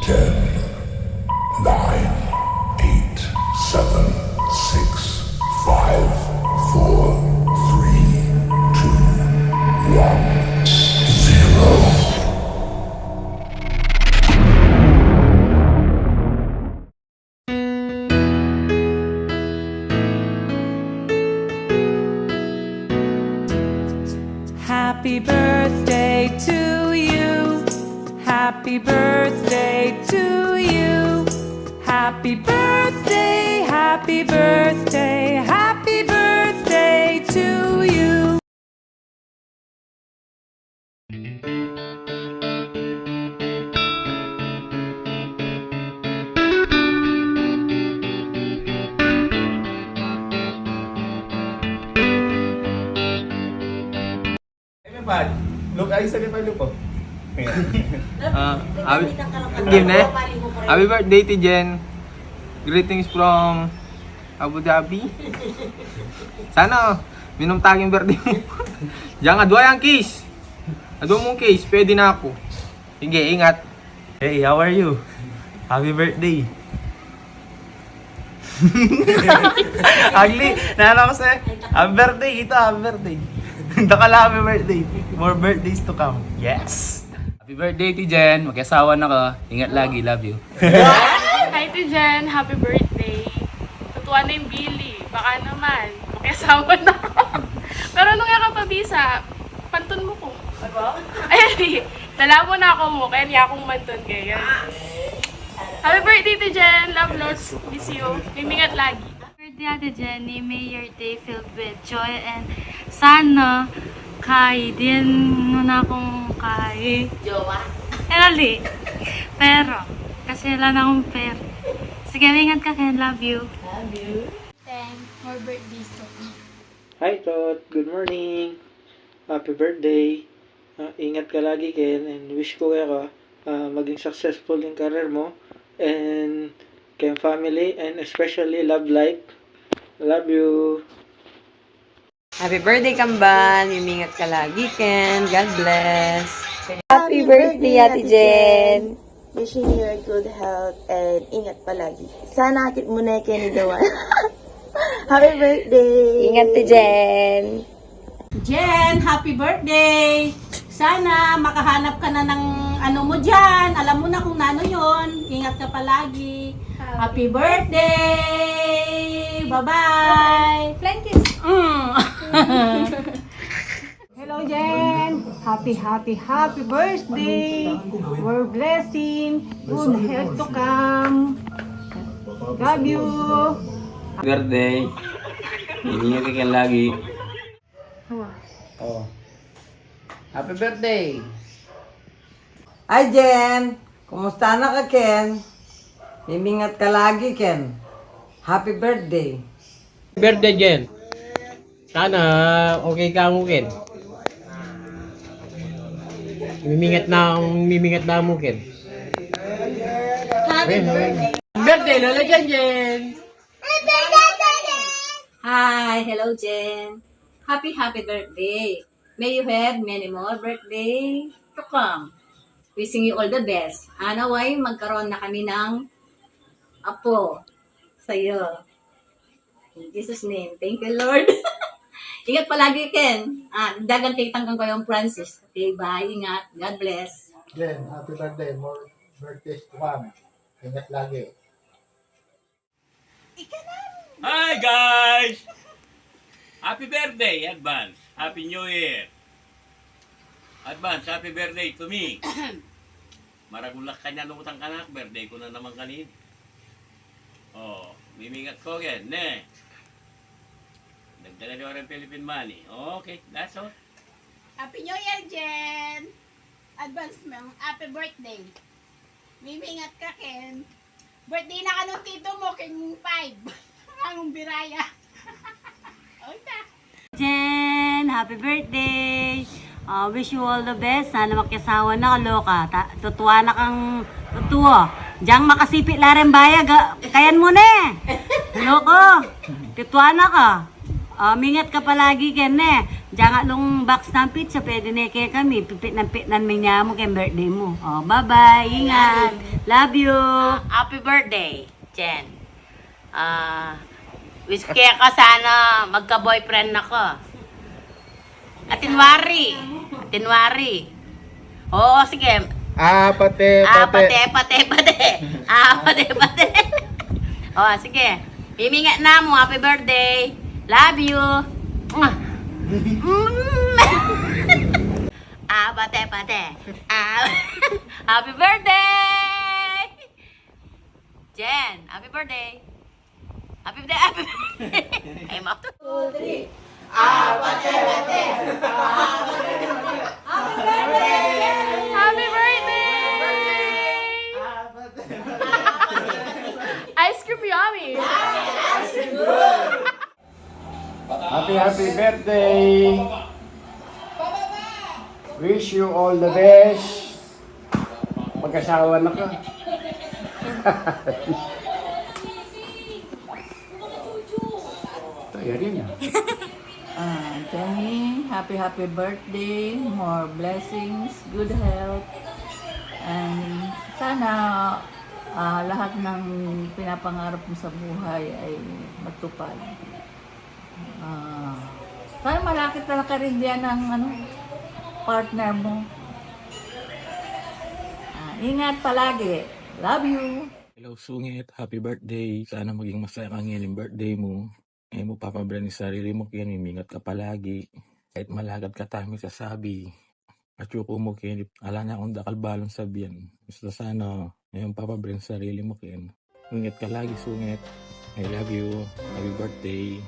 10, 9, 8, 7, 6, 5, 4, 3, 2, 1, 0. Happy birthday to you. Happy birthday to you. Happy birthday, happy birthday, happy birthday to you. Pad, look ayos sa pa lupo. Happy birthday to Jen. Greetings from Abu Dhabi. Sana minum taging birthday mo. Jangan adwa yang kiss. Adwa mong kiss, pwede na ako. Sige, ingat. Hey, how are you? Happy birthday. Ugly, naalala ko sa'yo. Happy birthday, ito, happy birthday. Dakala happy birthday. More birthdays to come. Yes! Happy birthday to Jen. Mag-asawa na ka. Ingat lagi, love you. Hi to Jen, happy birthday. Tutuwa na yung Billy. Baka naman, makiasawa na ako. Pero nung yakapabisa, pantun mo ko. Ayan, dala mo na ako mo, kaya niya akong mantun kayo. Happy birthday to Jen, love lots, miss you. Mimingat lagi. Birthday Ate Jenny, may your day filled with joy and sana kaya din mo na akong kaya. Jowa? Ali. Pero, kasi wala na akong pera. Sige, ingat ka, Ken. Love you. Love you. Thank more birthdays to me. Hi Tot, good morning. Happy birthday. Ingat ka lagi Ken and wish ko ka maging successful yung career mo and kay family and especially love life. Love you. Happy birthday, Kamban! Yumingat ka lagi, Ken. God bless. Happy birthday, Ate Jen! Wishing you a good health and ingat palagi. Sana akit mo na kay ni Dawan. Happy birthday! Ingat, Ate Jen. Jen, happy birthday! Sana makahanap ka na ng ano mo dyan. Alam mo na kung ano yon. Ingat ka palagi. Happy birthday! Bye-bye! Flying kiss. Hello, Jen! Happy birthday! More blessing, good health to come. Love you! Birthday. Ingat ka lagi. Oh. Happy birthday. Hi, Jen! Kumusta na ka, Ken? Yumingat ka lagi, Ken. Happy birthday. Birthday, Jen. Sana okay ka mo, Ken. Mimingat na mo, Ken. Happy birthday! Birthday, Lola Jen. Hi, hello Jen. Happy birthday. May you have many more birthday to come. Wishing you all the best. Naway magkaroon na kami ng apo sa'yo. In Jesus' name. Thank you, Lord. Ingat palagi, Ken. Dagan kay tangkang ko yung Francis. Okay, bye. Ingat. God bless. Jen, happy birthday. More birthdays to come. Ingat lagi. Hi guys! Happy birthday, advance. Happy New Year. Advance, happy birthday to me. Maragulak kanya lumutang kanak, birthday ko na naman kanin. Oh, mimingat ko again, ne. Nagdala niyo rin Philippine money. Okay, that's all. Happy New Year, Jen! Advance mo, happy birthday. Mimingat ka, Ken. Birthday na ka nung tito mo, King 5. Ang biraya. Okay. Jen, happy birthday! Wish you all the best. Sana makiasawa na kaloka. Tutuwa na kang tutuwa. Diyang makasipit la rin bayag. Kayan mo na eh. Loko. Tutuwa na ka. Mingat ka palagi, Ken, Diyan nga nung box ng pizza, pwede na kaya kami. Pipit-nan may niya mo kay birthday mo. Bye-bye. Ingat. Love you. Happy birthday, Jen. Wish kaya ka sana magka-boyfriend ako. Atinwari. Oo, sige. Pate. Pate. Sige. Mimingat na mo. Happy birthday. Love you. Pate. Happy birthday. Jen, happy birthday. Happy birthday. Ay, ma. 2, 3. Happy birthday! Ice cream yummy! Happy birthday! Wish you all the best. Mag-asawa na ka. Tayarin niya. Jenny, happy birthday, more blessings, good health, and sana lahat ng pinapangarap mo sa buhay ay matupad. Sana malaki talaga rin diyan ang partner mo. Ingat palagi. Love you. Hello, Sungit. Happy birthday. Sana maging masaya kang yung birthday mo. Mo papabrand sa sarili mo kaya mimingat ka palagi. Kahit malagad ka tayo sasabi. At yuko mo kaya ala na akong dakal balong sabihan. Basta sana ngayon papabrand sa sarili mo kaya. Ingat ka lagi, Sungit. I love you. Happy birthday.